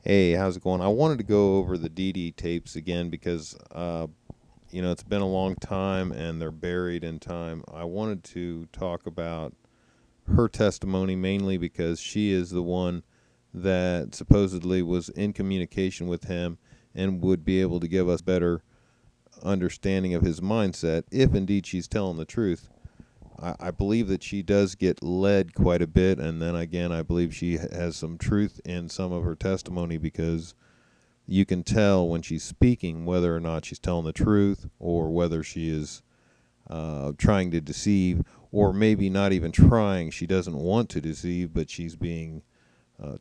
Hey, how's it going? I wanted to go over the Dee Dee tapes again because, it's been a long time and they're buried in time. I wanted to talk about her testimony mainly because she is the one that supposedly was in communication with him and would be able to give us better understanding of his mindset if indeed she's telling the truth. I believe that she does get led quite a bit, and then again, I believe she has some truth in some of her testimony because you can tell when she's speaking whether or not she's telling the truth or whether she is trying to deceive, or maybe not even trying. She doesn't want to deceive, but she's being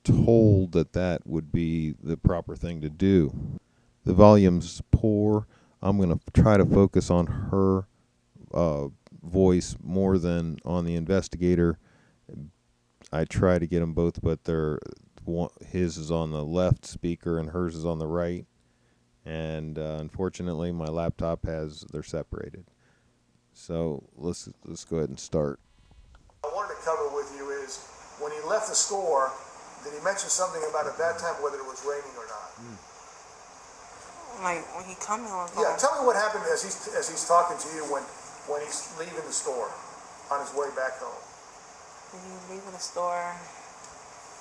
told that that would be the proper thing to do. The volume's poor. I'm going to try to focus on her uh, voice more than on the investigator. I try to get them both, but his is on the left speaker and hers is on the right. And unfortunately, my laptop they're separated. So let's go ahead and start. I wanted to cover with you is when he left the store, did he mention something about at that time whether it was raining or not? Like when he coming on. Yeah, tell me what happened as he's talking to you when he's leaving the store on his way back home. When he was leaving the store,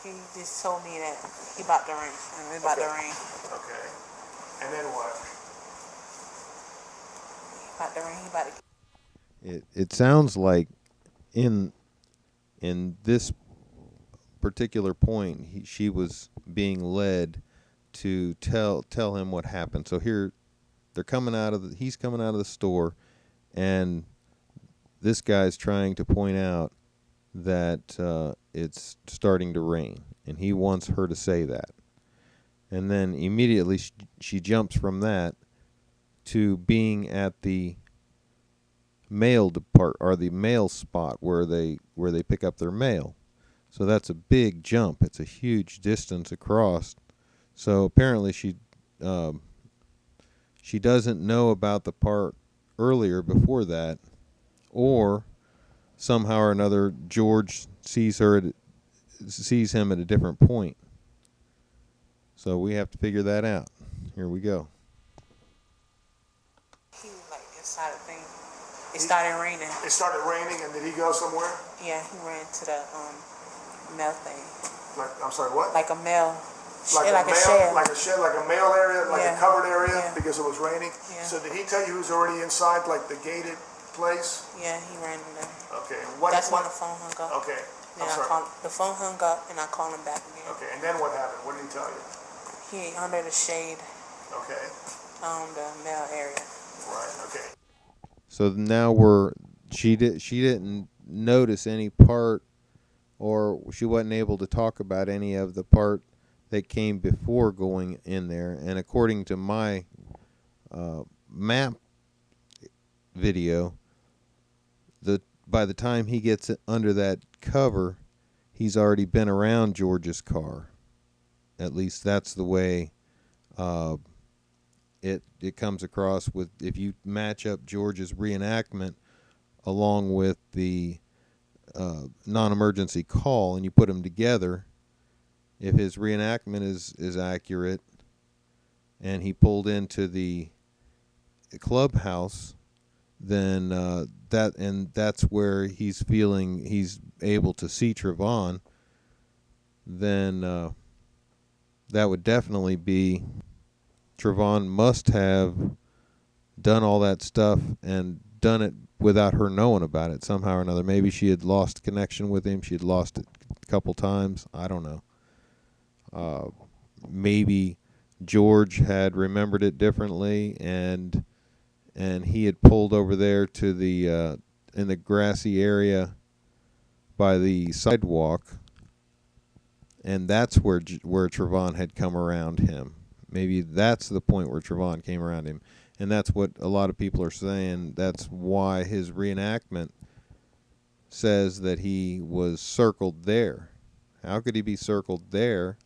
he just told me that he about to rain. And it about to rain. Okay. And then what? He about to rain. He about to. It sounds like in this particular point, she was being led to tell him what happened. So here, he's coming out of the store, and this guy's trying to point out that it's starting to rain, and he wants her to say that. And then immediately she jumps from that to being at the mail depart or the mail spot where they pick up their mail. So that's a big jump. It's a huge distance across. So apparently she doesn't know about the part earlier before that, or somehow or another George sees him at a different point. So we have to figure that out. Here we go. He was like inside the thing. It started raining. It started raining, and did he go somewhere? Yeah, he ran to the mail thing. I'm sorry, what? Like a mail. Like a shed. Like a shed, like a mail area, like a covered area, because it was raining. Yeah. So did he tell you he was already inside, like the gated place? Yeah, he ran in there. Okay. That's when the phone hung up. Okay. Then the phone hung up, and I called him back again. Okay. And then what happened? What did he tell you? He under the shade. Okay. The mail area. Right. Okay. So now she didn't notice any part, or she wasn't able to talk about any of the part that came before going in there. And according to my map video, by the time he gets under that cover, he's already been around George's car. At least that's the way it comes across. With if you match up George's reenactment along with the non-emergency call and you put them together, if his reenactment is accurate and he pulled into the clubhouse, then that's where he's feeling he's able to see Trevon, then that would definitely be Trevon must have done all that stuff and done it without her knowing about it somehow or another. Maybe she had lost connection with him. She had lost it a couple times. I don't know. Maybe George had remembered it differently, and he had pulled over there to the in the grassy area by the sidewalk, and that's where Trevon had come around him. Maybe that's the point where Trevon came around him, and that's what a lot of people are saying. That's why his reenactment says that he was circled there. How could he be circled there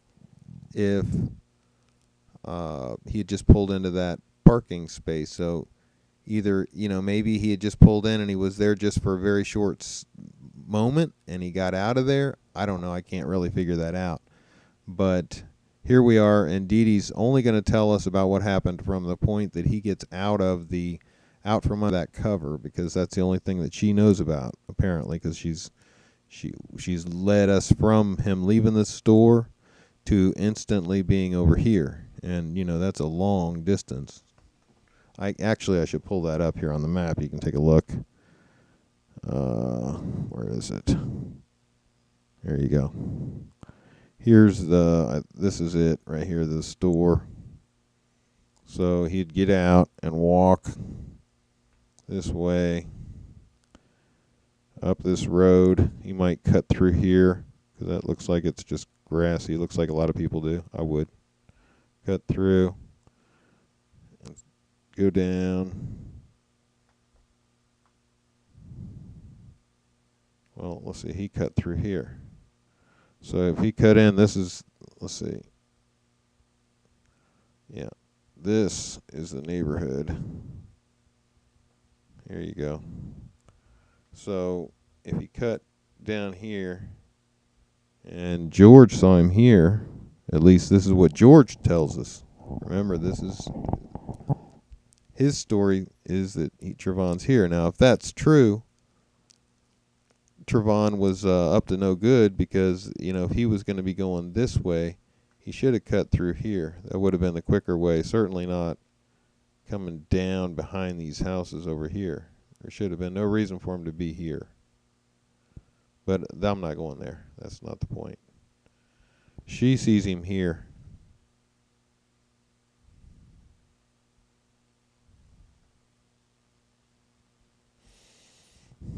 if he had just pulled into that parking space? So either, maybe he had just pulled in and he was there just for a very short moment and he got out of there. I don't know. I can't really figure that out. But here we are, and Dee Dee's only going to tell us about what happened from the point that he gets out from under that cover, because that's the only thing that she knows about, apparently, because she's led us from him leaving the store to instantly being over here, and that's a long distance. I should pull that up here on the map. You can take a look. Where is it? There you go. Here's this is it right here, the store. So he'd get out and walk this way up this road. He might cut through here because that looks like it's just grassy. It looks like a lot of people do. I would cut through and go down. Well, let's see. He cut through here. So if he cut in, let's see. Yeah, this is the neighborhood. Here you go. So if he cut down here, and George saw him here, at least this is what George tells us. Remember, this is his story, is that Trevon's here. Now, if that's true, Trevon was up to no good, because if he was going to be going this way, he should have cut through here. That would have been the quicker way. Certainly not coming down behind these houses over here. There should have been no reason for him to be here. But I'm not going there. That's not the point. She sees him here.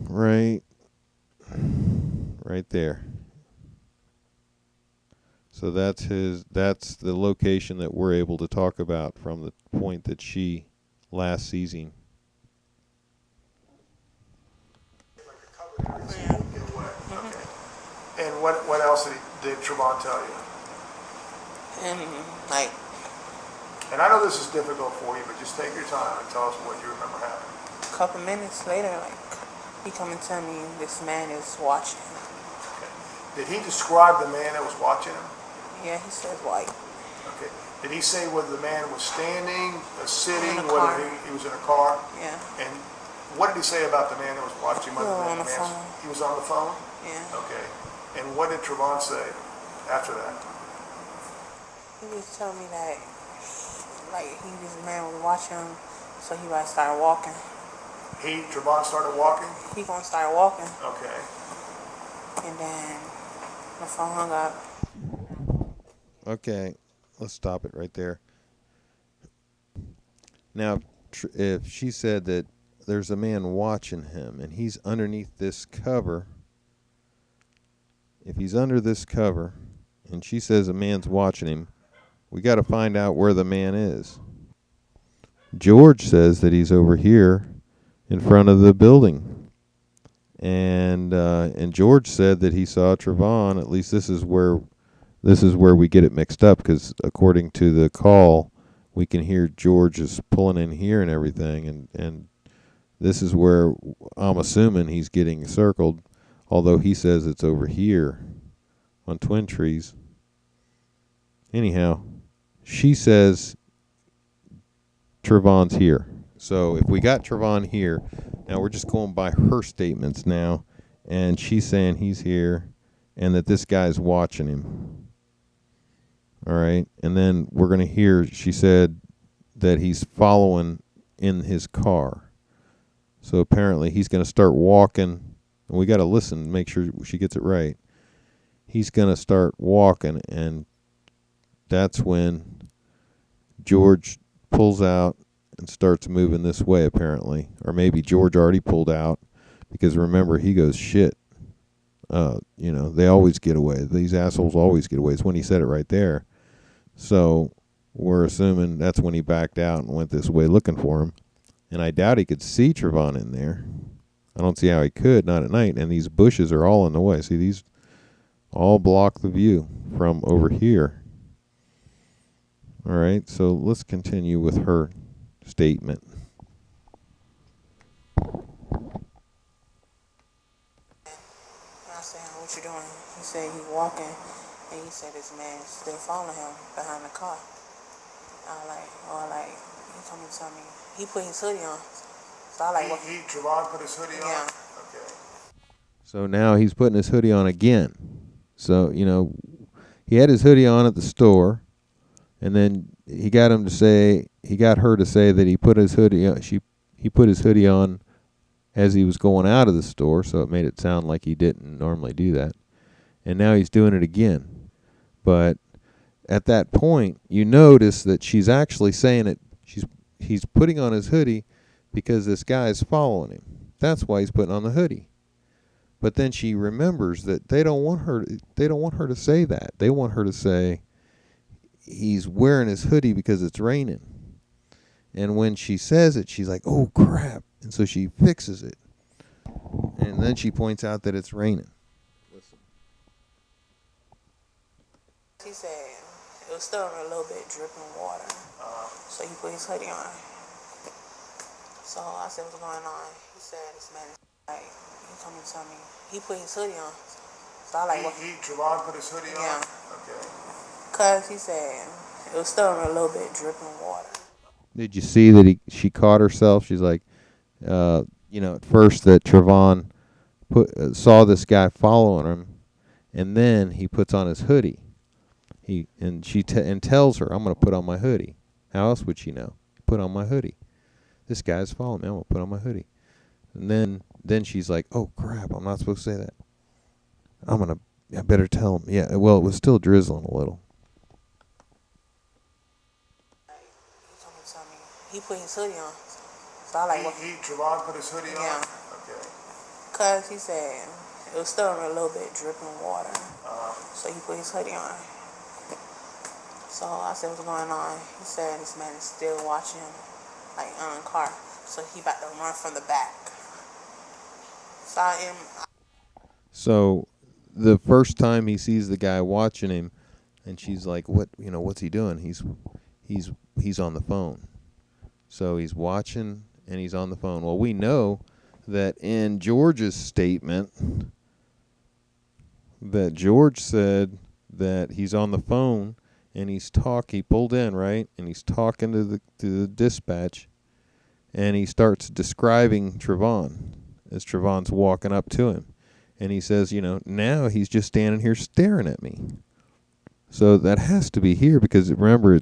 Right there. So that's the location that we're able to talk about from the point that she last sees him. And what else did Trevon tell you? And And I know this is difficult for you, but just take your time and tell us what you remember happening. a couple minutes later, he come and tell me this man is watching. Okay. Did he describe the man that was watching him? Yeah, he says white. Okay. Did he say whether the man was standing, sitting, In a car. whether he was in a car? Yeah. And what did he say about the man that was watching? He was on the phone. He was on the phone? Yeah. Okay. And what did Trevon say after that? He just told me that, this man was watching him, so he about to start walking. Trevon started walking? He gonna start walking, Okay. and then the phone hung up. Okay, let's stop it right there. Now, if she said that there's a man watching him and he's underneath this cover, if he's under this cover and she says a man's watching him, we got to find out where the man is. George says that he's over here in front of the building. And George said that he saw Trevon. At least this is where we get it mixed up, because according to the call, we can hear George is pulling in here and everything, and this is where I'm assuming he's getting circled, although he says it's over here on Twin Trees. Anyhow, she says Trevon's here. So if we got Trevon here, now we're just going by her statements now, and she's saying he's here and that this guy's watching him. All right, and then we're going to hear, she said that he's following in his car. So apparently he's going to start walking, and we got to listen and make sure she gets it right. He's going to start walking, and that's when George pulls out and starts moving this way, apparently. Or maybe George already pulled out, because remember, he goes, shit. They always get away. These assholes always get away. It's when he said it right there. So we're assuming that's when he backed out and went this way looking for him. And I doubt he could see Trevon in there. I don't see how he could, not at night. And these bushes are all in the way. See, these all block the view from over here. All right, so let's continue with her statement. I said, what you doing? He said he's walking, And he said this man still following him behind the car. He told me to tell me, he put his hoodie on. So I like, what? Trevon put his hoodie on? Yeah. Okay. So now he's putting his hoodie on again. So, he had his hoodie on at the store, and then he got her to say that he put his hoodie on, he put his hoodie on as he was going out of the store, so it made it sound like he didn't normally do that. And now he's doing it again. But at that point, you notice that she's actually saying it. He's putting on his hoodie because this guy's following him. That's why he's putting on the hoodie. But then she remembers that they don't want her to say that. They want her to say he's wearing his hoodie because it's raining. And when she says it, she's like, "Oh crap." And so she fixes it. And then she points out that it's raining. He said it was still a little bit dripping water. So he put his hoodie on. So I said, what's going on? He said, this man is like, he told me to tell me, he put his hoodie on. So I like, what? Trevon put his hoodie on? Yeah. Okay. Because he said it was still a little bit dripping water. Did you see that she caught herself? She's like, at first that Trevon saw this guy following him, and then he puts on his hoodie. She tells her, "I'm going to put on my hoodie." How else would she know? Put on my hoodie. This guy's following me. I'm going to put on my hoodie. And then she's like, "Oh crap! I'm not supposed to say that. I better tell him." Yeah. Well, it was still drizzling a little. He told me to tell me, he put his hoodie on. So I like, what? Trevon put his hoodie on? Yeah. Okay. Because he said it was still a little bit dripping water. So he put his hoodie on. So I said, what's going on? He said this man is still watching him, like on the car. So he about to run from the back. So the first time he sees the guy watching him, and she's like, what's he doing? He's on the phone. So he's watching and he's on the phone. Well, we know that in George's statement that George said that he's on the phone and he pulled in, right? And he's talking to the dispatch, and he starts describing Trevon as Trevon's walking up to him. And he says, now he's just standing here staring at me. So that has to be here, because remember,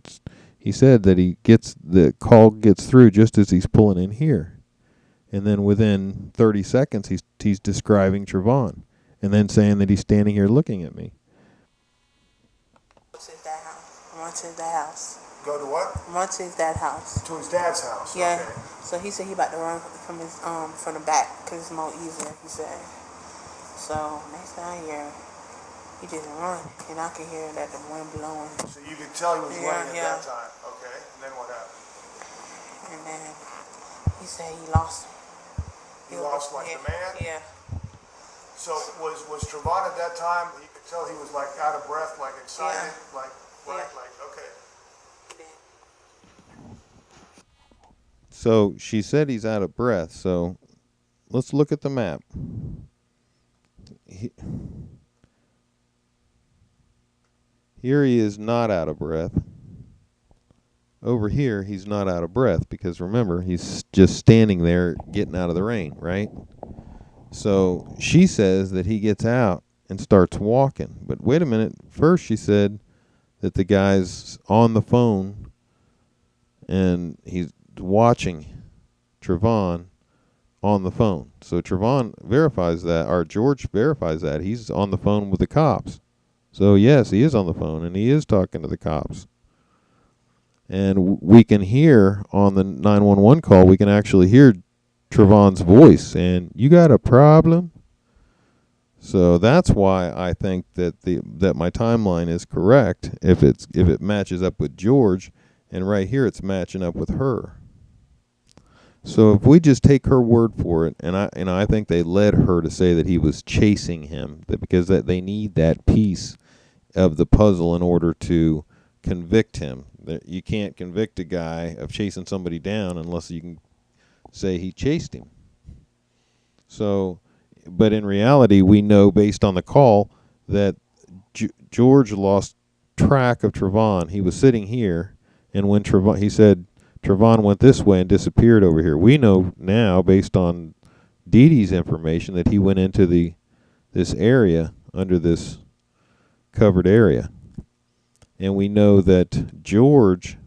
he said that the call gets through just as he's pulling in here. And then within 30 seconds, he's describing Trevon, and then saying that he's standing here looking at me. Run to his dad's house. Go to what? Run to his dad's house. To his dad's house. Yeah. Okay. So he said he about to run from the back because it's more easier. He said. So next time he just run, and I can hear that the wind blowing. So you could tell he was running yeah. at that time. Okay. And then what happened? And then he said he lost him. He lost the man? Yeah. So was Trevon at that time? You could tell he was like out of breath, like excited, Yeah. like okay. So she said he's out of breath. So let's look at the map. Here he is not out of breath. Over here, he's not out of breath because remember, he's just standing there getting out of the rain, right? So she says that he gets out and starts walking. But wait a minute. First, she said that the guy's on the phone and he's watching Trevon on the phone. So Trevon verifies that, or George verifies that. He's on the phone with the cops. So yes, he is on the phone and he is talking to the cops. And we can hear on the 911 call, we can actually hear Trevon's voice, and you got a problem? So that's why I think that that my timeline is correct if it matches up with George, and right here it's matching up with her. So if we just take her word for it, and I think they led her to say that he was chasing him, because that they need that piece of the puzzle in order to convict him. You can't convict a guy of chasing somebody down unless you can say he chased him. So, but in reality, we know based on the call that George lost track of Trevon. He was sitting here, and when Trevon, he said Trevon went this way and disappeared over here. We know now, based on Dee Dee's information, that he went into this area under this covered area, and we know that George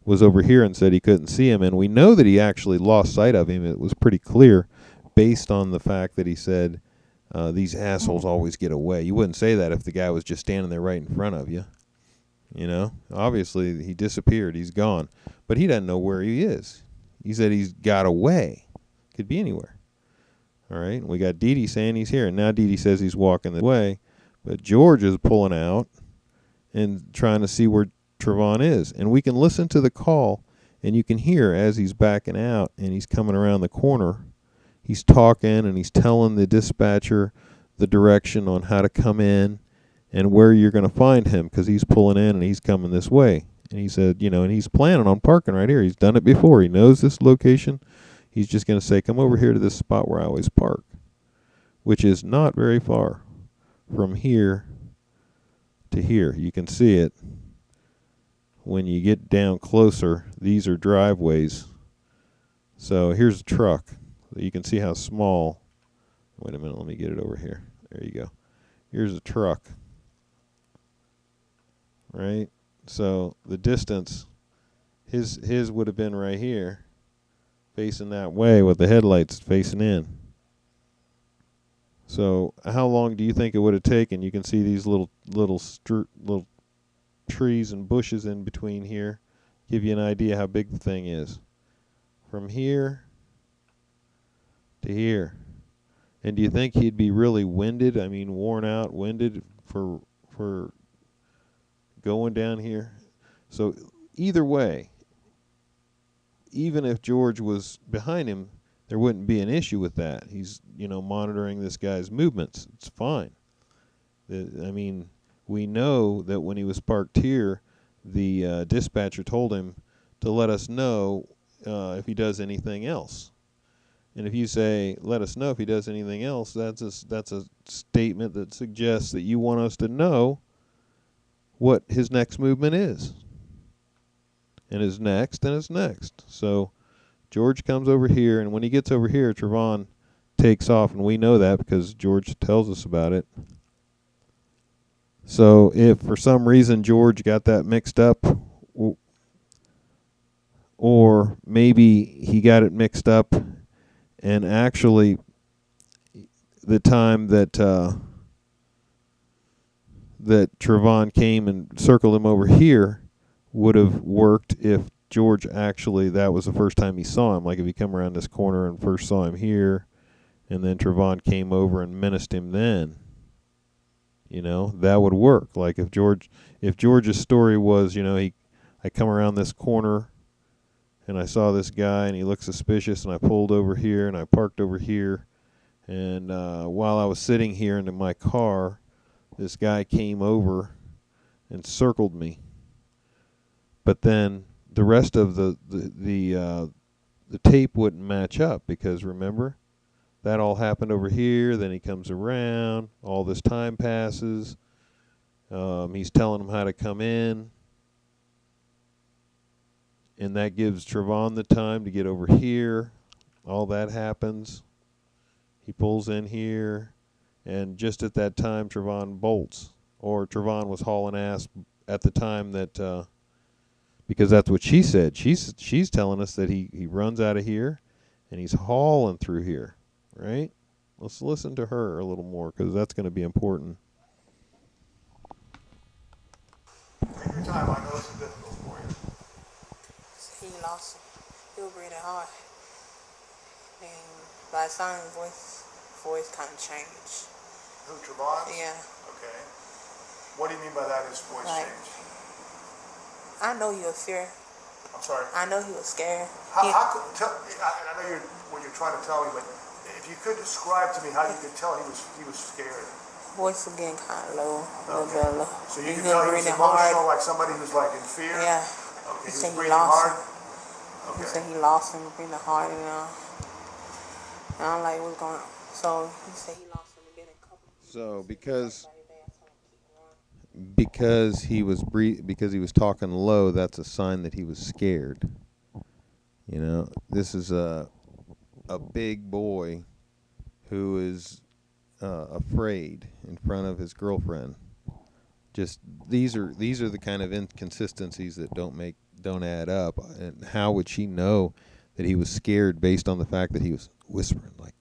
was over here and said he couldn't see him, and we know that he actually lost sight of him. It was pretty clear based on the fact that he said, these assholes always get away. You wouldn't say that if the guy was just standing there right in front of you. You know, obviously he disappeared. He's gone. But he doesn't know where he is. He said he's got away. Could be anywhere. All right. And we got Dee Dee saying he's here. And now Dee Dee says he's walking the way. But George is pulling out and trying to see where Trevon is. And we can listen to the call, and you can hear as he's backing out and he's coming around the corner. He's talking and he's telling the dispatcher the direction on how to come in and where you're going to find him, because he's pulling in and he's coming this way. And he said, you know, and he's planning on parking right here. He's done it before. He knows this location. He's just going to say, come over here to this spot where I always park, which is not very far from here to here. You can see it when you get down closer. These are driveways. So here's a truck. You can see how small. Wait a minute, let me get it over here. There you go. Here's a truck. Right? So the distance, his would have been right here, facing that way with the headlights facing in. So how long do you think it would have taken? You can see these little trees and bushes in between here. Give you an idea how big the thing is. From here to here. And do you think he'd be really winded? I mean, worn out, winded for going down here? So either way, even if George was behind him, there wouldn't be an issue with that. He's, you know, monitoring this guy's movements. It's fine. I mean, we know that when he was parked here, the dispatcher told him to let us know if he does anything else. And if you say, let us know if he does anything else, that's a statement that suggests that you want us to know what his next movement is. And his next, and his next. So George comes over here, and when he gets over here, Trevon takes off, and we know that because George tells us about it. So if for some reason George got that mixed up, or maybe he got it mixed up, and actually the time that that Trevon came and circled him over here would have worked if George actually, that was the first time he saw him. Like if he come around this corner and first saw him here, and then Trevon came over and menaced him then, you know, that would work. Like if George's story was, you know, I come around this corner and I saw this guy and he looked suspicious, and I pulled over here and I parked over here, and while I was sitting here in my car, this guy came over and circled me. But then the rest of the tape wouldn't match up, because remember, that all happened over here. Then he comes around. All this time passes. He's telling him how to come in. And that gives Trevon the time to get over here. All that happens. He pulls in here. And just at that time, Trevon bolts. Or Trevon was hauling ass at the time that, because that's what she said. She's telling us that he runs out of here and he's hauling through here. Right? Let's listen to her a little more, because that's going to be important. Take your time. I know it's difficult for you. He lost him. He was breathing hard. And by the time voice kind of changed. Who, Trevon? Yeah. Okay. What do you mean by that, his voice Like, changed? I know he was fear. I'm sorry. I know he was scared. How could, I know when you're trying to tell me, but if you could describe to me how you could tell he was scared. Voice was getting kind of low, a little bit low. So you can tell he was emotional, like somebody who's like in fear? Yeah. Okay, He he said was he breathing lost hard? him. Okay. He said he lost him, breathing hard, you know. And I'm like, what's going on? So he said he lost him again a couple. So because because because he was talking low, that's a sign that he was scared. You know, this is a big boy who is afraid in front of his girlfriend. Just these are the kind of inconsistencies that don't add up. And how would she know that he was scared based on the fact that he was whispering? Like,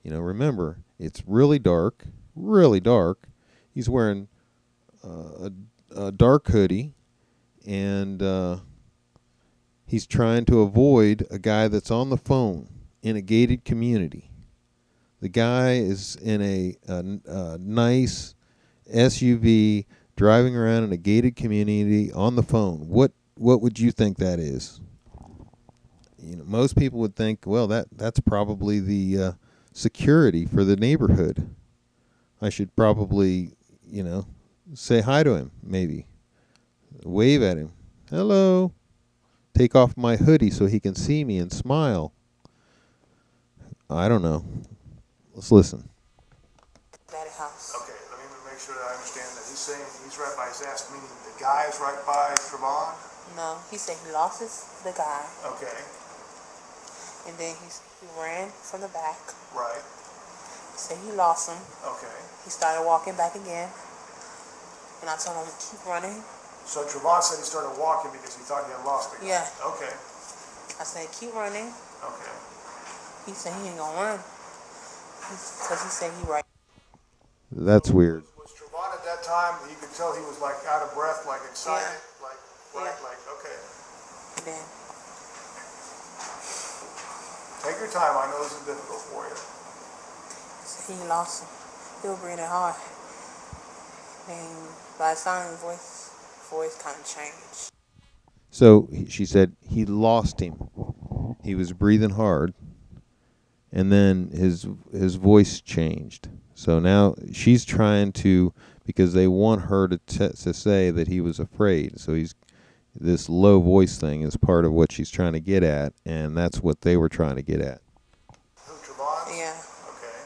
remember, it's really dark, really dark. He's wearing a dark hoodie, and he's trying to avoid a guy that's on the phone in a gated community. The guy is in a nice SUV driving around in a gated community on the phone. What would you think that is? Most people would think, well, that's probably the security for the neighborhood. I should probably, say hi to him, maybe wave at him. Hello. Take off my hoodie so he can see me and smile. I don't know. Let's listen. Daddy house. Okay, let me make sure that I understand that. He's saying he's right by his ass, meaning the guy is right by Trevon? No, he said he lost the guy, Okay, and then he ran from the back. right, He said he lost him. okay. He started walking back again, and I told him to keep running. So Trevon said he started walking because he thought he had lost the guy? Yeah. Okay, I said keep running. okay. He said he ain't gonna run because he said he right. That's weird. Was Trevon at that time, you could tell he was like out of breath, like excited? Yeah. Like, right, Yeah. like, okay. And then Take your time, I know this is difficult for you. he said he lost him. He was breathing hard. And by the time his voice kind of changed. So she said he lost him. He was breathing hard, and then his voice changed. So now she's trying to, because they want her to say that he was afraid. So this low voice thing is part of what she's trying to get at, and that's what they were trying to get at. Who, Trevon? Yeah. Okay.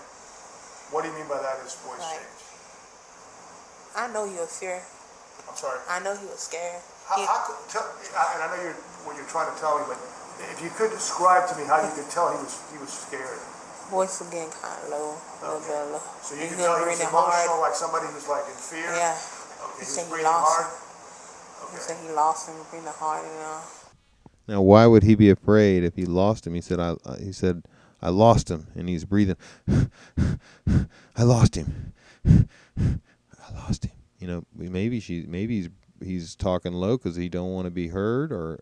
What do you mean by that, his voice Like, changed? I know he was scared. I'm sorry. I know he was scared. How could, and I know what you're trying to tell me, but if you could describe to me how you could tell he was scared. Voice was getting kind of low, a little bit low. So you And can he tell he was breathing emotional, hard. like somebody who's like in fear? Yeah. Okay, he He was said he breathing lost hard? him. He Okay. said he lost him, breathing hard, Now, why would he be afraid if he lost him? He said, I lost him, and he's breathing. I lost him. I lost him. Maybe he's talking low because he don't want to be heard, or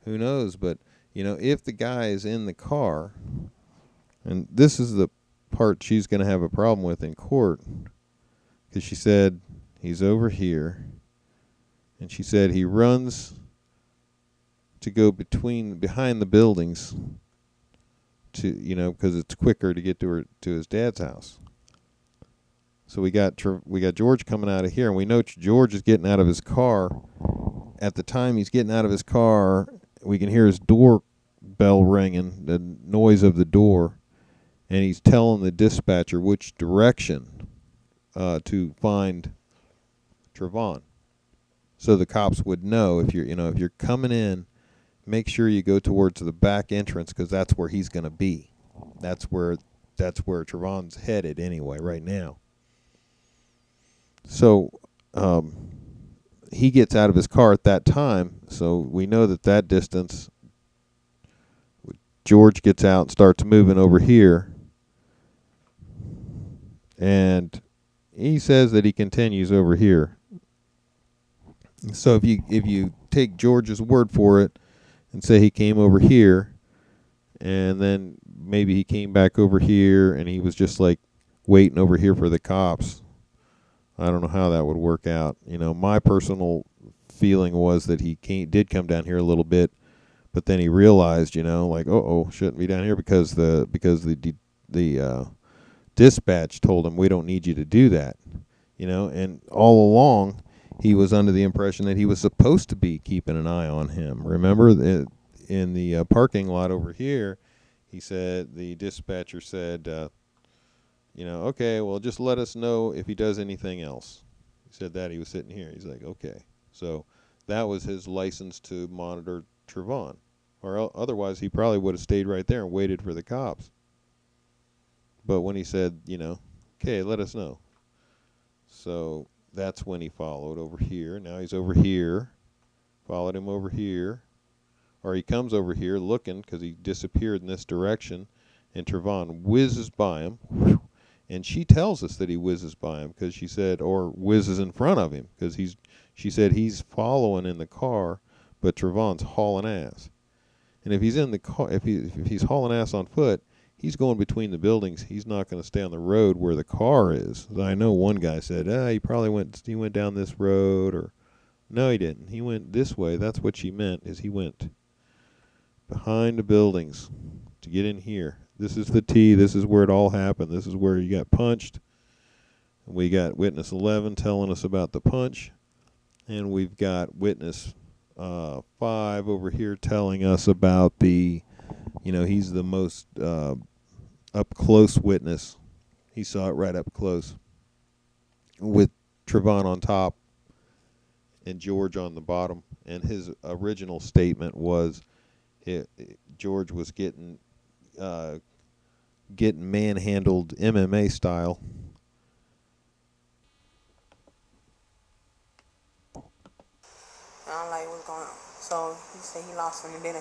who knows. But if the guy is in the car, and this is the part she's going to have a problem with in court, because she said he's over here, and she said he runs to go behind the buildings to because it's quicker to get to his dad's house. So we got George coming out of here, and we know George is getting out of his car. At the time he's getting out of his car, we can hear his doorbell ringing, the noise of the door, and he's telling the dispatcher which direction to find Trevon. So the cops would know if you're coming in, make sure you go towards the back entrance because that's where he's going to be. That's where Trevon's headed anyway right now. So he gets out of his car at that time, so we know that distance. George gets out and starts moving over here, and he says that he continues over here. So if you take George's word for it and say he came over here, and then maybe he came back over here and he was just like waiting over here for the cops, I don't know how that would work out. My personal feeling was that he did come down here a little bit, but then he realized, like, shouldn't be down here because the dispatch told him we don't need you to do that, and all along he was under the impression that he was supposed to be keeping an eye on him. Remember, in the parking lot over here, the dispatcher said, okay, well, just let us know if he does anything else. He said that he was sitting here. He's like, okay. So that was his license to monitor Trevon. Or otherwise, he probably would have stayed right there and waited for the cops. But when he said, okay, let us know. So that's when he followed over here. Now he's over here. Followed him over here. Or he comes over here looking because he disappeared in this direction. And Trevon whizzes by him. And she tells us that he whizzes by him because she said, or whizzes in front of him because she said he's following in the car, but Trevon's hauling ass. And if he's in the car, if he's hauling ass on foot, he's going between the buildings. He's not going to stay on the road where the car is. I know one guy said, he probably went down this road, or no, he didn't. He went this way. That's what she meant, is he went behind the buildings to get in here. This is the T. This is where it all happened. This is where you got punched. We got witness 11 telling us about the punch, and we've got witness 5 over here telling us about the, he's the most up close witness. He saw it right up close with Trevon on top and George on the bottom. And his original statement was George was getting manhandled MMA style. I don't like what's going on. So he said he lost him, and then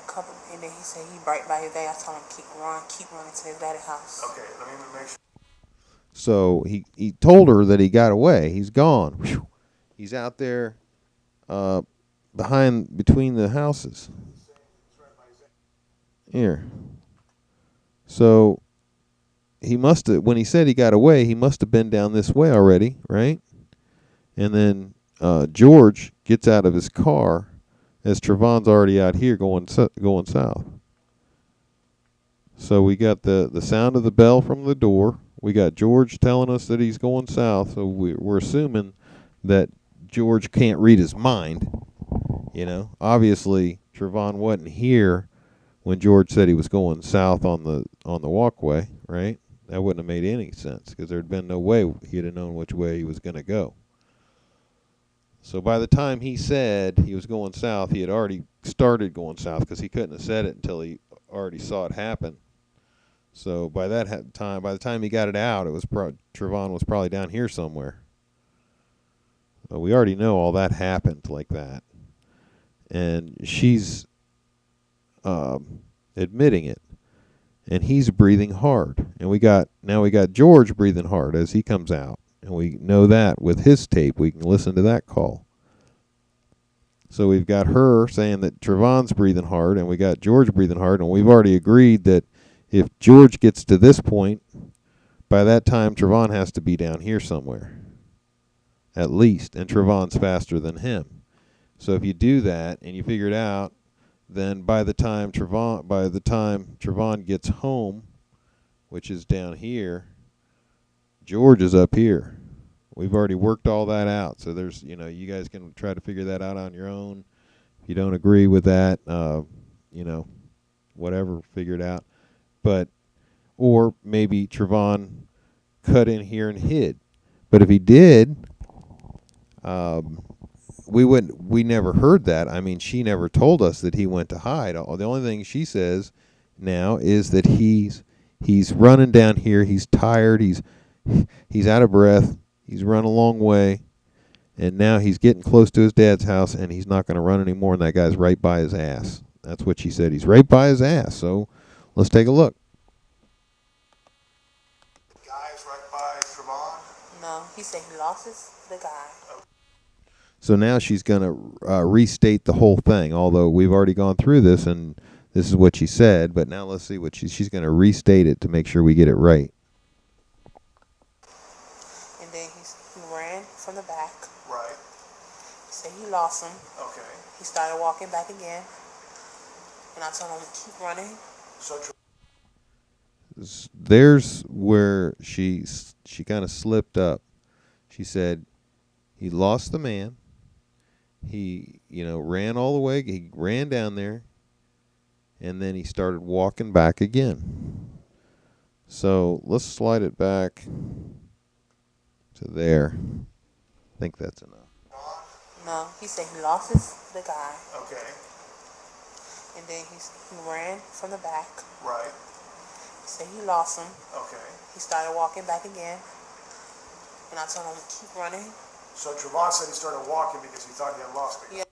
he said he right by his dad. I told him keep running to his daddy's house. Okay, let me make sure. So he told her that he got away. He's gone. Whew. He's out there between the houses. Here. So he must have, when he said he got away, he must have been down this way already, right? And then George gets out of his car as Trevon's already out here going south. So we got the sound of the bell from the door. We got George telling us that he's going south. So we're assuming that George can't read his mind. Obviously Trevon wasn't here when George said he was going south on the walkway, right? That wouldn't have made any sense because there'd been no way he'd have known which way he was going to go. So by the time he said he was going south, he had already started going south because he couldn't have said it until he already saw it happen. So by the time he got it out, Trevon was probably down here somewhere. We already know all that happened like that, and she's admitting it, and he's breathing hard, and we got George breathing hard as he comes out. And we know that with his tape. We can listen to that call. So we've got her saying that Trevon's breathing hard, and we got George breathing hard, and we've already agreed that if George gets to this point, by that time Trevon has to be down here somewhere, at least, and Trevon's faster than him. So if you do that and you figure it out, then by the time Trevon gets home, which is down here, George is up here. We've already worked all that out. So there's, you guys can try to figure that out on your own. If you don't agree with that, whatever, figure it out. Or maybe Trevon cut in here and hid. But if he did, we never heard that. I mean, she never told us that he went to hide. The only thing she says now is that he's running down here. He's tired. He's out of breath. He's run a long way, and now he's getting close to his dad's house, and he's not going to run anymore, and that guy's right by his ass. That's what she said. He's right by his ass. So let's take a look. The guy's right by Trevon? No, he said he lost the guy. So now she's going to restate the whole thing, although we've already gone through this, and this is what she said, but now let's see what she's going to restate it to make sure we get it right. And then he ran from the back. Right. He said he lost him. Okay. He started walking back again. And I told him to keep running. So there's where she kind of slipped up. She said he lost the man. He, ran all the way. He ran down there. And then he started walking back again. So let's slide it back to there. I think that's enough. No, he said he lost the guy, Okay. and then he ran from the back. Right. He said he lost him. Okay. He started walking back again, and I told him to keep running. So Trevon said he started walking because he thought he had lost it. Yeah.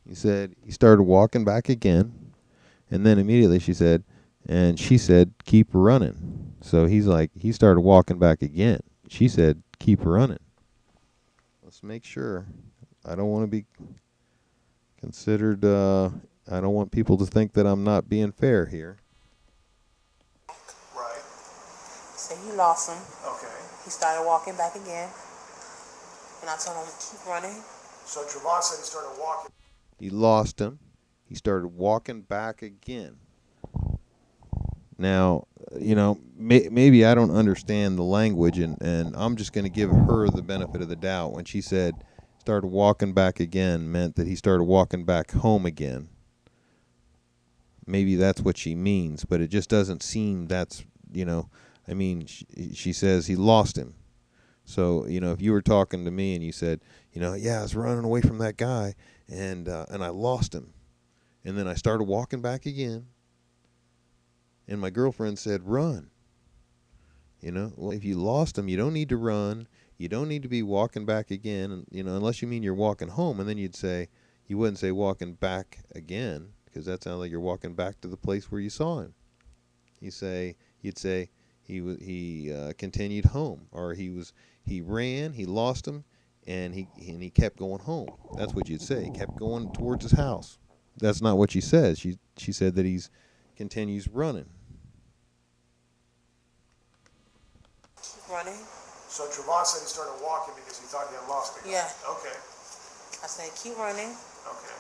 He said he started walking back again, and then immediately she said keep running. So he's like, he started walking back again. She said keep running. Let's make sure. I don't want to be considered, I don't want people to think that I'm not being fair here. Right. He said he lost him. Okay. He started walking back again, and I told him to keep running. So Trevon said he started walking. He lost him. He started walking back again. Now, maybe I don't understand the language, and I'm just going to give her the benefit of the doubt. When she said started walking back again, meant that he started walking back home again. Maybe that's what she means, but it just doesn't seem that's, she says he lost him. So, if you were talking to me and you said, yeah, I was running away from that guy and I lost him. And then I started walking back again. And my girlfriend said, run. Well, if you lost him, you don't need to run. You don't need to be walking back again, unless you mean you're walking home. And then you wouldn't say walking back again, because that sounds like you're walking back to the place where you saw him. You'd say he continued home, or he ran, he lost him, and he kept going home. That's what you'd say. He kept going towards his house. That's not what she says. She said that he continues running. Keep running. So Trevon said he started walking because he thought he had lost it. Yeah. Okay. I said keep running. Okay.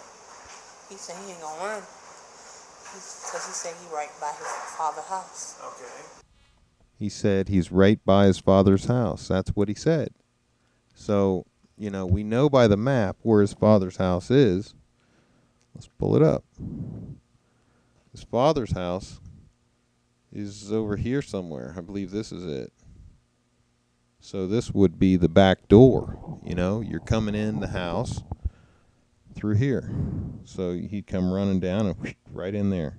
He said he ain't gonna run, because he said he right by his father's house. Okay. He said he's right by his father's house. That's what he said. So, we know by the map where his father's house is. Let's pull it up. His father's house is over here somewhere. I believe this is it. So this would be the back door. You're coming in the house through here. So he'd come running down and right in there.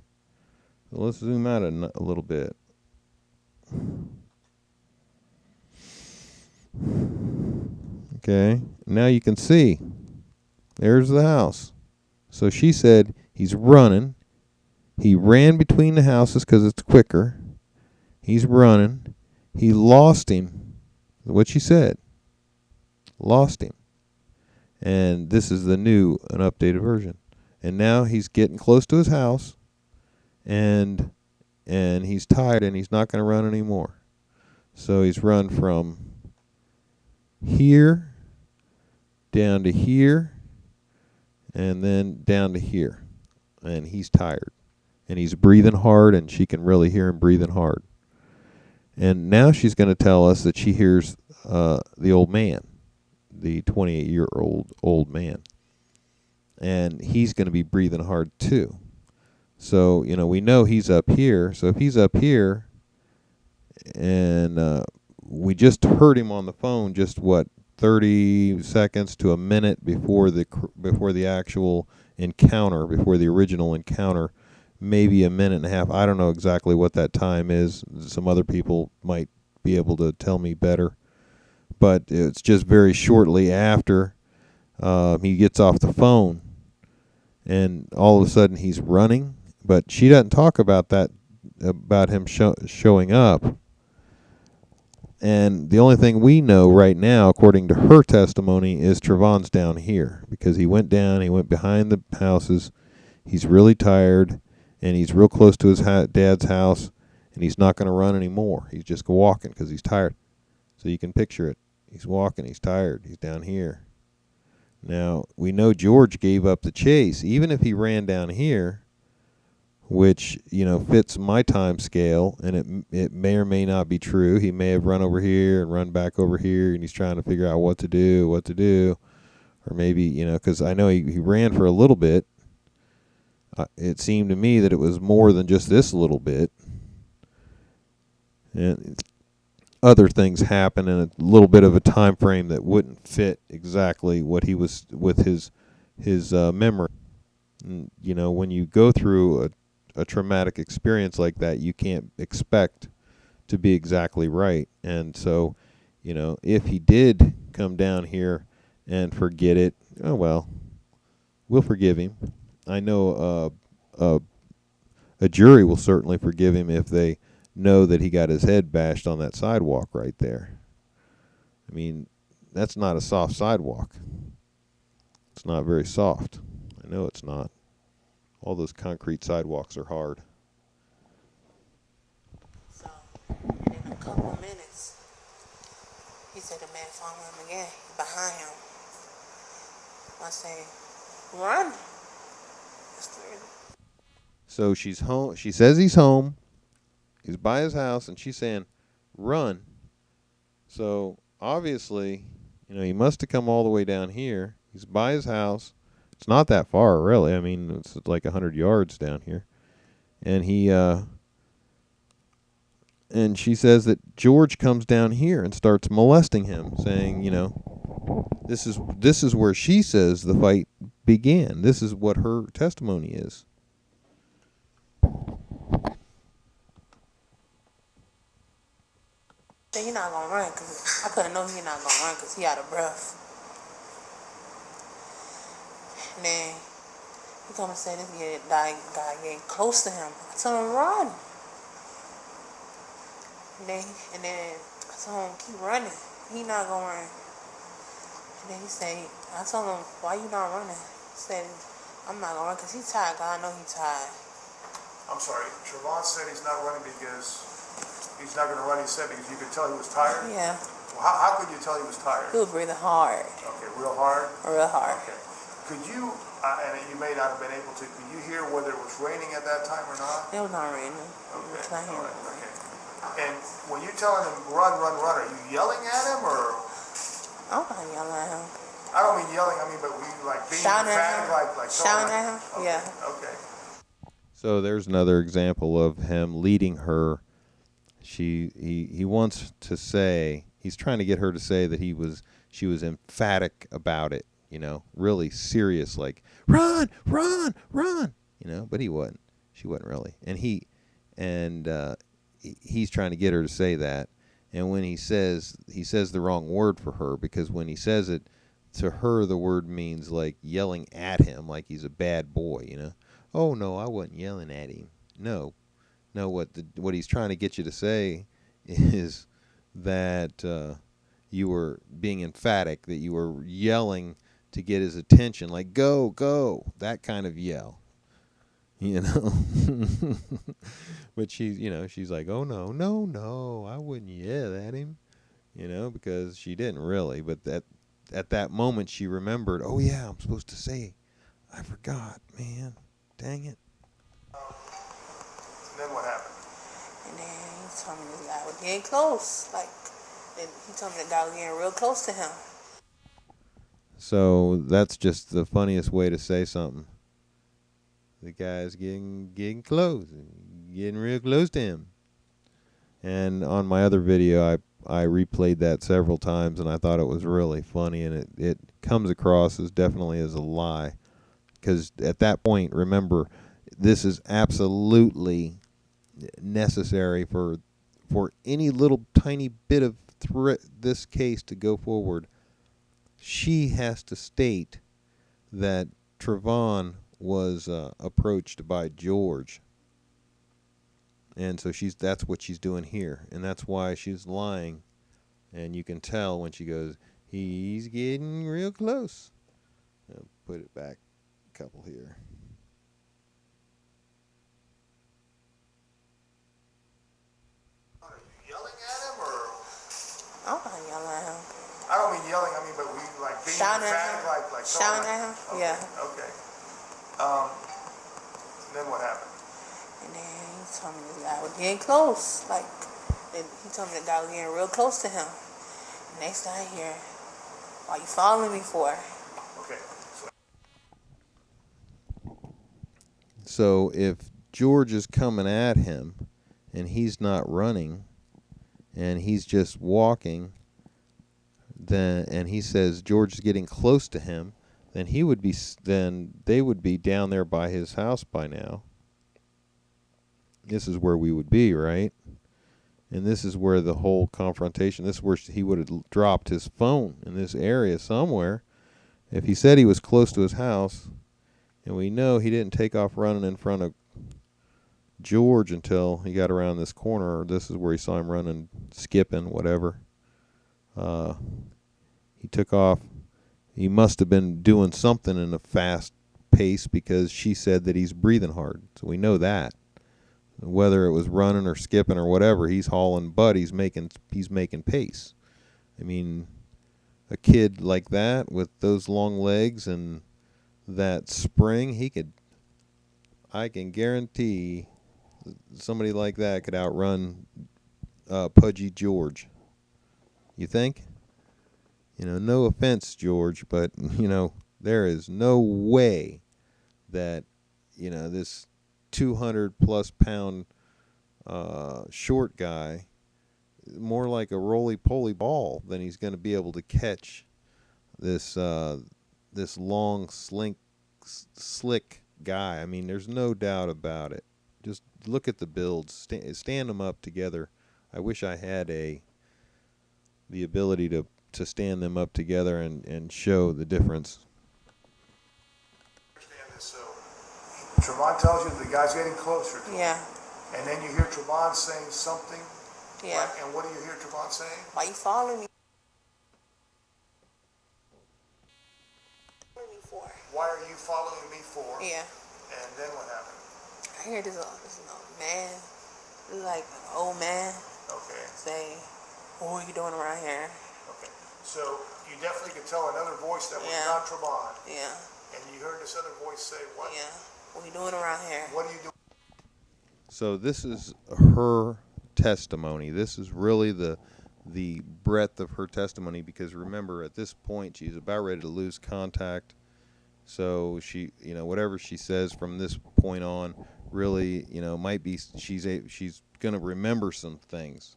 So let's zoom out a little bit. Okay, now you can see. There's the house. So she said he's running. He ran between the houses because it's quicker. He's running. He lost him. What she said. Lost him. And this is an updated version. And now he's getting close to his house. And he's tired and he's not going to run anymore. So he's run from here down to here and then down to here. And he's tired. And he's breathing hard, and she can really hear him breathing hard. And now she's going to tell us that she hears the old man, the 28-year-old man. And he's going to be breathing hard too. So, we know he's up here. So if he's up here, and we just heard him on the phone, 30 seconds to a minute before the actual encounter, before the original encounter, maybe a minute and a half. I don't know exactly what that time is. Some other people might be able to tell me better. But it's just very shortly after he gets off the phone, and all of a sudden he's running. But she doesn't talk about that, about him showing up. And the only thing we know right now, according to her testimony, is Trevon's down here, because he went behind the houses. He's really tired, and he's real close to his dad's house, and he's not going to run anymore. He's just walking because he's tired. So you can picture it. He's walking. He's tired. He's down here. Now, we know George gave up the chase. Even if he ran down here, which, fits my time scale, and it may or may not be true. He may have run over here and run back over here, and he's trying to figure out what to do. Or maybe, because I know he ran for a little bit. It seemed to me that it was more than just this little bit. And other things happen in a little bit of a time frame that wouldn't fit exactly what he was with his memory. And, you know, when you go through a traumatic experience like that, you can't expect to be exactly right. And so, you know, if he did come down here and forget it, oh well, we'll forgive him. I know a jury will certainly forgive him if they know that he got his head bashed on that sidewalk right there. I mean, that's not a soft sidewalk. It's not very soft. I know it's not. All those concrete sidewalks are hard. So, and in a couple of minutes, he said the man followed him again, behind him. I say, run. So she's home. She says he's home. He's by his house, and she's saying, "Run." So obviously, you know, he must have come all the way down here. He's by his house. It's not that far, really. I mean, it's like 100 yards down here. And and she says that George comes down here and starts molesting him, saying, you know, this is where she says the fight began. This is what her testimony is. He not gonna run, cause I couldn't know he not gonna run, cause he out of breath. And then he come and say this guy getting close to him. I told him run. And then I told him keep running. He not gonna run. And then I told him, why you not running? He said, I'm not gonna run, cause he tired. God, I know he tired. I'm sorry, Trevon said he's not running because he's not going to run. He said because you could tell he was tired? Yeah. Well, how could you tell he was tired? He was breathing hard. Okay, real hard? Real hard. Okay. Could you, and you may not have been able to, could you hear whether it was raining at that time or not? It was not raining. Okay. It was not All right. raining. Okay. And when you're telling him run, are you yelling at him or? I'm not yelling at him. I don't mean yelling, I mean, but we like being shouting emphatic, like shouting at him? Okay. Yeah. Okay. So there's another example of him leading her. He wants to say, he's trying to get her to say that she was emphatic about it, you know, really serious, like run, run, run, you know, but he wasn't. She wasn't really. And he's trying to get her to say that. And when he says the wrong word for her, because when he says it to her, the word means like yelling at him, like he's a bad boy, you know. Oh no, I wasn't yelling at him. No, what he's trying to get you to say is that you were being emphatic, that you were yelling to get his attention, like go, go, that kind of yell, you know. But she's like, oh no, I wouldn't yell at him, you know, because she didn't really. But at that moment she remembered, oh yeah, I'm supposed to say, I forgot, man, dang it. Then what happened? And then he told me this guy was getting close. And he told me the guy was getting real close to him. So that's just the funniest way to say something. The guy's getting close, getting real close to him. And on my other video, I replayed that several times, and I thought it was really funny, and it comes across as definitely as a lie. Because at that point, remember, this is absolutely necessary for any little tiny bit of this case to go forward. She has to state that Trevon was approached by George, and so that's what she's doing here, and that's why she's lying. And you can tell when she goes, he's getting real close. I'll put it back a couple here. I'm not yelling at him. I don't mean yelling, I mean, but we like being shouting emphatic, at him. like shouting at him? Okay. Yeah. Okay. Then what happened? And then he told me this guy was getting close. And he told me the guy was getting real close to him. Next thing I hear, why you following me for? Okay. So if George is coming at him and he's not running, and he's just walking, then and he says George is getting close to him, then they would be down there by his house by now. This is where we would be, right? And this is where the whole confrontation, this is where he would have dropped his phone, in this area somewhere. If he said he was close to his house, and we know he didn't take off running in front of George until he got around this corner. This is where he saw him running, skipping, whatever. He took off. He must have been doing something in a fast pace, because she said that he's breathing hard. So we know that. Whether it was running or skipping or whatever, he's hauling butt. He's making pace. I mean, a kid like that with those long legs and that spring, I can guarantee somebody like that could outrun Pudgy George. You think? No offense, George, but, there is no way that, this 200-plus pound short guy, more like a roly-poly ball, than he's going to be able to catch this long, slick guy. I mean, there's no doubt about it. Just look at the builds. Stand them up together. I wish I had the ability to stand them up together and show the difference. Understand this. So Trevon tells you the guy's getting closer to him. Yeah. And then you hear Trevon saying something. Yeah. Like, and what do you hear Trevon saying? Why you following me? For? Why are you following me for? Yeah. And then what happened? I hear this man, this like an old man. Okay. Say, what are you doing around here? Okay. So you definitely could tell another voice that was not Trevon. Yeah. And you heard this other voice say what? Yeah. What are you doing around here? What are you doing? So this is her testimony. This is really the breadth of her testimony, because remember, at this point she's about ready to lose contact. So she, whatever she says from this point on, really, might be she's going to remember some things.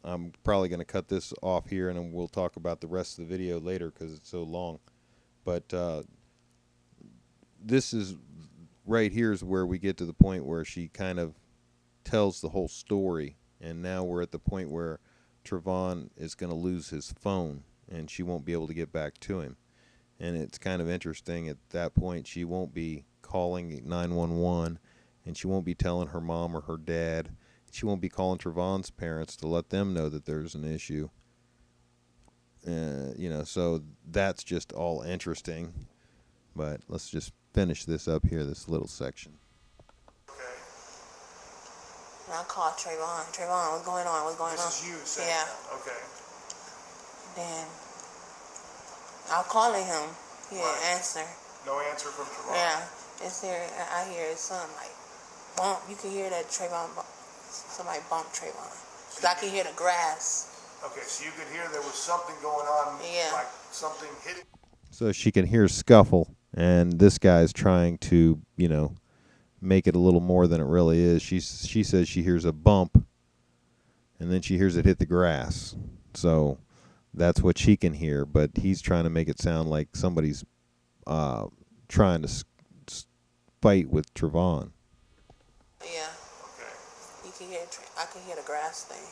I'm probably going to cut this off here, and then we'll talk about the rest of the video later because it's so long. But this is right here is where we get to the point where she kind of tells the whole story, and now we're at the point where Trevon is going to lose his phone, and she won't be able to get back to him. And it's kind of interesting, at that point she won't be calling 911, and she won't be telling her mom or her dad. She won't be calling Trevon's parents to let them know that there's an issue. So that's just all interesting. But let's just finish this up here, this little section. Okay. And I called Trevon. Trevon, what's going on? What's going on? This is you saying Yeah. that. Okay. Then I'm calling him. He didn't Right. answer. No answer from Trevon. Yeah. It's there. I hear his son like bump. You can hear that Trevon bump. Somebody bump Trevon. Cause I can hear the grass. Okay, so you could hear there was something going on, Yeah. like something hitting. So she can hear scuffle, and this guy's trying to, make it a little more than it really is. She says she hears a bump, and then she hears it hit the grass. So that's what she can hear, but he's trying to make it sound like somebody's trying to fight with Trevon. Yeah. Okay. You can hear. I can hear the grass thing.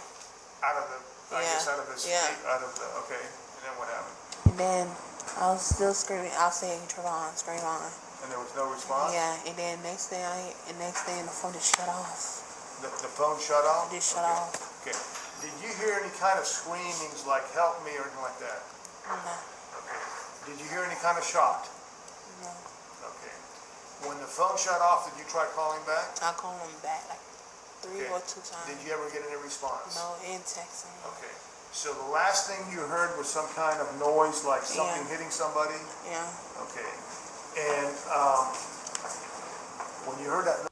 Out of the, I Yeah. guess out of his, Yeah. out of the, okay. And then what happened? And then I was still screaming. I was saying Trevon, scream on. And there was no response? Yeah. And then next thing the phone just shut off. The phone shut off? It just shut Okay. off. Okay. Did you hear any kind of screamings like help me or anything like that? No. Okay. Did you hear any kind of shot? No. Okay. When the phone shut off, did you try calling back? I called him back like 3 Okay. or 2 times. Did you ever get any response? No, and texting. Okay. So the last thing you heard was some kind of noise, like something Yeah. hitting somebody? Yeah. Okay. And when you heard that,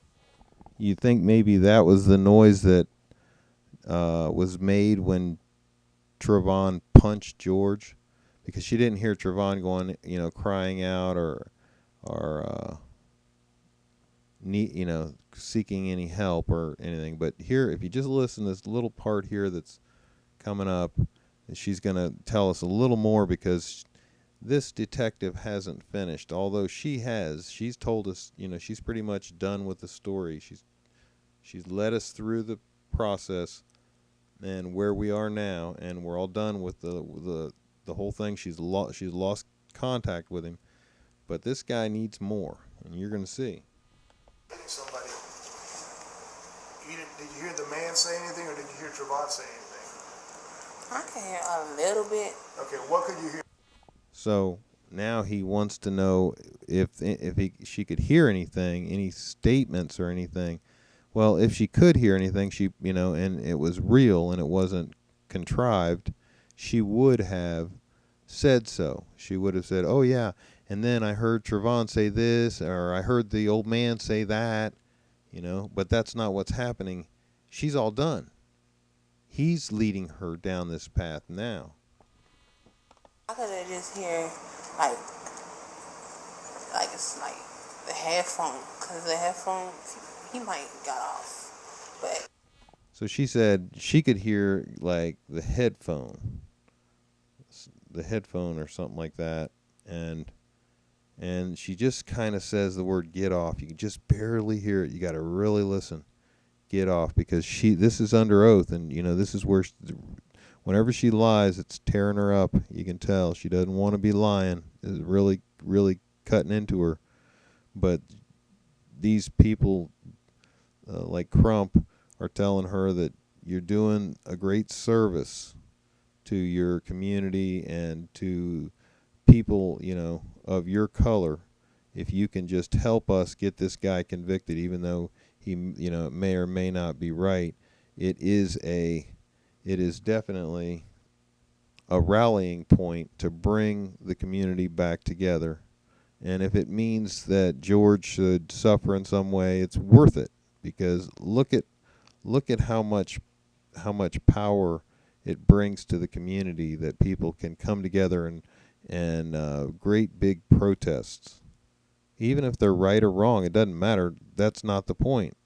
You think maybe that was the noise that was made when Trevon punched George? Because she didn't hear Trevon going, crying out or seeking any help or anything. But here, if you just listen to this little part here that's coming up. She's going to tell us a little more because this detective hasn't finished, although she has. She's told us, she's pretty much done with the story. She's led us through the process and where we are now, and we're all done with the whole thing. She's lost contact with him, but this guy needs more, and you're going to see. Somebody. Did you hear the man say anything, or did you hear Trevon say anything? I can hear a little bit. Okay, what could you hear? So now he wants to know if she could hear anything, any statements or anything. Well, if she could hear anything, and it was real and it wasn't contrived, she would have said so. She would have said, "Oh yeah, and then I heard Trevon say this, or I heard the old man say that," But that's not what's happening. She's all done. He's leading her down this path now. I could have just hear like it's like the headphone, cause the headphone he might got off, but. So she said she could hear like the headphone or something like that, and she just kind of says the word "get off." You can just barely hear it. You got to really listen. Get off, because this is under oath, and this is where whenever she lies, it's tearing her up. You can tell she doesn't want to be lying. It's really, really cutting into her. But these people, like Crump, are telling her that you're doing a great service to your community and to people, of your color, if you can just help us get this guy convicted, even though he, may or may not be right. It is definitely a rallying point to bring the community back together. And if it means that George should suffer in some way, it's worth it, because look at how much power it brings to the community that people can come together and great big protests. Even if they're right or wrong, it doesn't matter. That's not the point.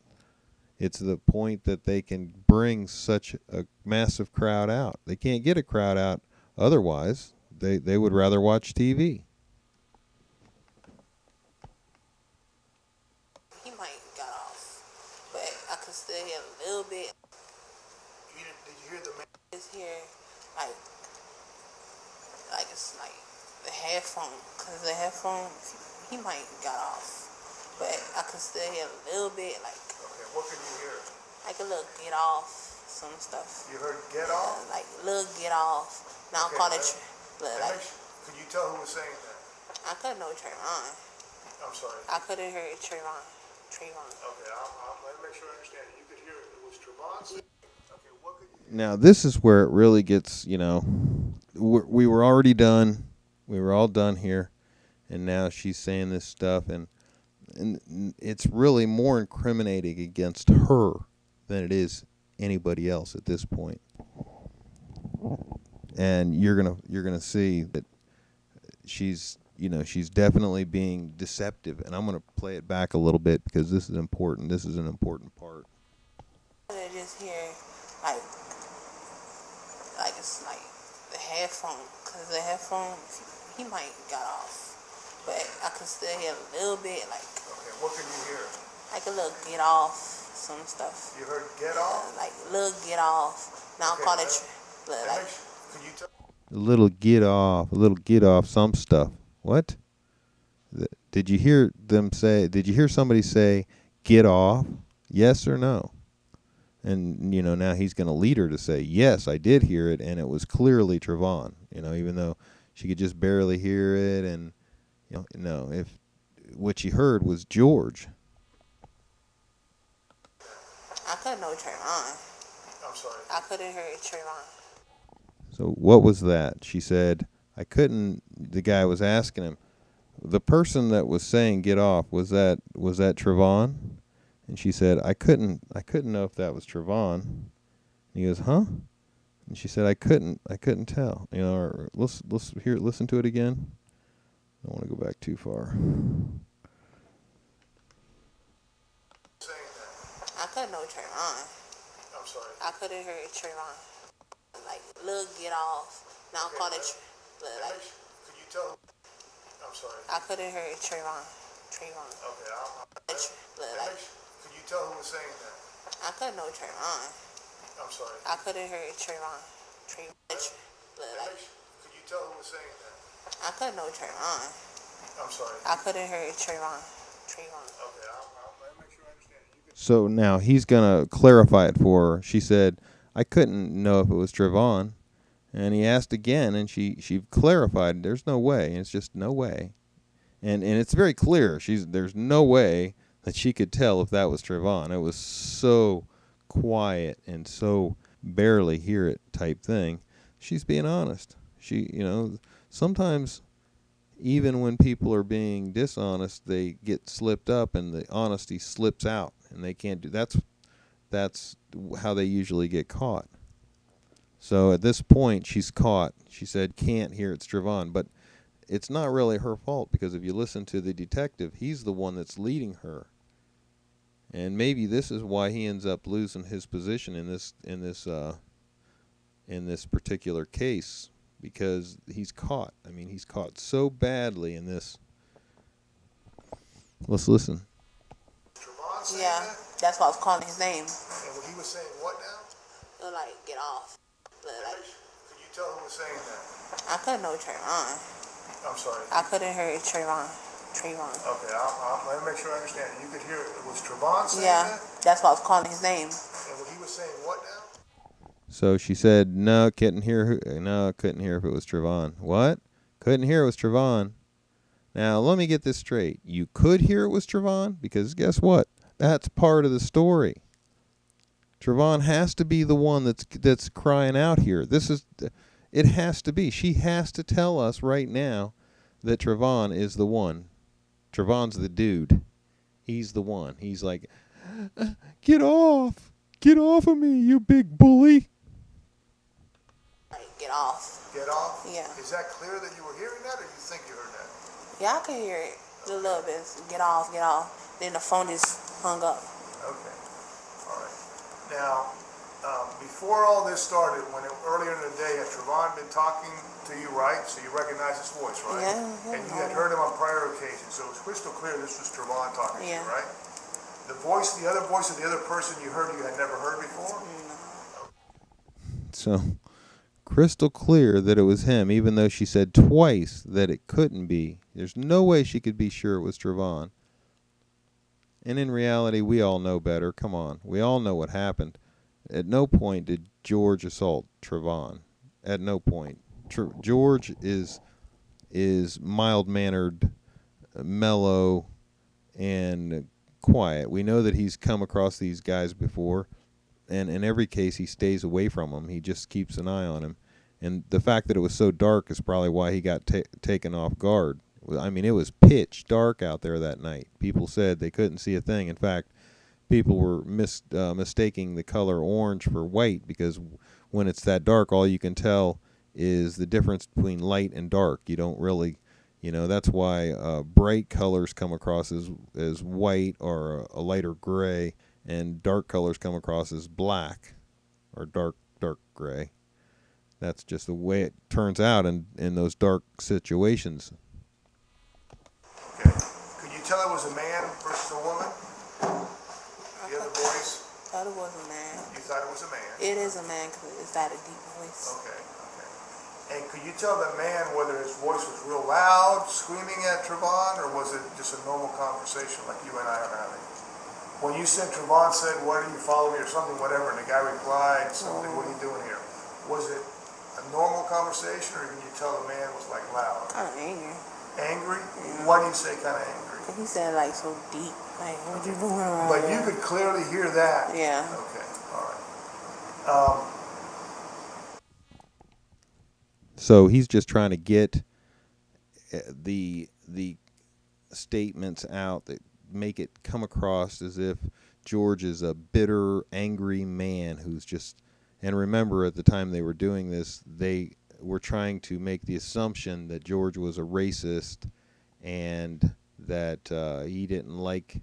It's the point that they can bring such a massive crowd out. They can't get a crowd out otherwise. They would rather watch TV. He might got off, but I could still hear a little bit. Did you hear the man? Just hear like it's like the headphone, cause the headphone he might got off, but I could still hear a little bit like. Okay, what could you hear? Like a little get off, some stuff. You heard get off? Like little get off. Now Okay, call it like. Could you tell who was saying that? I couldn't know Trayvon. I'm sorry. I couldn't hear Trayvon. Okay, let me make sure I understand. You could hear it was Trevon saying. Okay, what could you hear? Now this is where it really gets, we were already done. We were all done here, and now she's saying this stuff, and it's really more incriminating against her than it is anybody else at this point. And you're gonna see that she's definitely being deceptive, and I'm gonna play it back a little bit because this is important. This is an important part. I just hear like it's like the headphone, cause the headphone he might got off, but I could still hear a little bit like. Okay, what could you hear? Like a little get off, some stuff. You heard get off? Like little get off. Now Okay, call it like. Could you tell? A little get off some stuff. What? Did you hear them say? Did you hear somebody say get off? Yes or no? And now he's going to lead her to say yes, I did hear it, and it was clearly Trevon. Even though she could just barely hear it, and no, if what she heard was George. I couldn't know Trayvon. I'm sorry. I couldn't hear Trayvon. So what was that? She said, I couldn't. The guy was asking him, the person that was saying get off, was that Trevon? And she said, I couldn't know if that was Trevon. And he goes, huh? And she said, I couldn't tell. Or listen to it again. I don't want to go back too far. I couldn't know Trayvon. I'm sorry. I couldn't hear Trayvon. like, look, get off. Now I'm Okay, calling, and like, could you tell? I'm sorry. I couldn't hear it, Trayvon. Trayvon. Okay, Like, could you tell who was saying that? I couldn't know Trayvon. I'm sorry. I couldn't hear it, Trayvon. Trayvon. Like, Could you tell who was saying that? I couldn't know Trayvon. I'm sorry. I couldn't hear it, Trayvon. Trayvon. Okay, let me make sure I understand it. You could. So now he's going to clarify it for her. She said, I couldn't know if it was Trevon. And he asked again, and she clarified, there's no way. It's just no way. And it's very clear. There's no way that she could tell if that was Trevon. It was so quiet and so barely hear it type thing. She's being honest. Sometimes even when people are being dishonest, they get slipped up and the honesty slips out, and they can't do. That's how they usually get caught. So at this point, she's caught. She said, can't hear it's Trevon. But it's not really her fault, because if you listen to the detective, he's the one that's leading her. And maybe this is why he ends up losing his position in this particular case, because he's caught. I mean, he's caught so badly in this. Let's listen. Trevon saying Yeah, that? that's why I was calling his name. And he was saying what now? Like, get off. Like, Could you tell who was saying that? I couldn't know Trayvon. I'm sorry. I couldn't hear it, Trayvon. Trayvon. Okay, let me make sure I understand it. You could hear it. Was Trevon saying Yeah, that? that's why I was calling his name. And he was saying what now? So she said, no, couldn't hear if it was Trevon. What? Couldn't hear it was Trevon. Now, let me get this straight. You could hear it was Trevon? Because guess what? That's part of the story. Trevon has to be the one that's crying out here. It has to be. She has to tell us right now that Trevon is the one. Trevon's the dude. He's the one. He's like, get off. Get off of me, you big bully. Like, get off. Get off? Yeah. Is that clear that you were hearing that, or you think you heard that? Yeah, I can hear it a little bit. Get off, get off. Then the phone just hung up. Okay. All right. Now, before all this started, earlier in the day, had Trevon been talking to you, right? So you recognize his voice, right? Yeah. And you had heard him on prior occasions, so it was crystal clear this was Trevon talking to you, right? The other voice of the other person you heard had never heard before? So, crystal clear that it was him, even though she said twice that it couldn't be. There's no way she could be sure it was Trevon. And in reality, we all know better. Come on. We all know what happened. At no point did George assault Trevon. At no point. George is mild-mannered, mellow, and quiet. We know that he's come across these guys before, and in every case he stays away from them. He just keeps an eye on him. And the fact that it was so dark is probably why he got taken off guard. I mean, it was pitch dark out there that night. People said they couldn't see a thing. In fact, people were mistaking the color orange for white, because when it's that dark, all you can tell is the difference between light and dark. You don't really, that's why bright colors come across as white or a lighter gray, and dark colors come across as black or dark gray. That's just the way it turns out in those dark situations. Okay. Could you tell it was a man versus a woman? The other voice? Thought it was a man. You thought it was a man? It is a man because it's got a deep voice. Okay. And could you tell the man whether his voice was real loud, screaming at Trevon, or was it just a normal conversation like you and I are having? When you said Trevon said, "Why do you follow me?" or something, whatever, and the guy replied something, "What are you doing here?" Was it a normal conversation, or can you tell the man was like loud? Kind of angry. Angry? Yeah. Why do you say kind of angry? He said like so deep. Like, what you doing around But you here? could clearly hear that. Yeah. Okay. All right. So he's just trying to get the statements out that make it come across as if George is a bitter, angry man who's just. And remember, at the time they were doing this, they were trying to make the assumption that George was a racist and that he didn't like,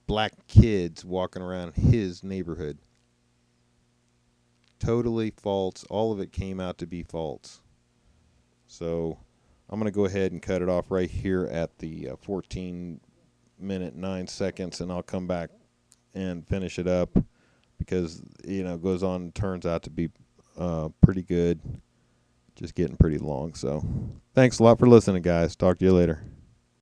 black kids walking around his neighborhood. totally false. All of it came out to be false. So I'm going to go ahead and cut it off right here at the 14 minute 9 seconds, and I'll come back and finish it up because, it goes on and turns out to be pretty good. Just getting pretty long. So thanks a lot for listening, guys. Talk to you later.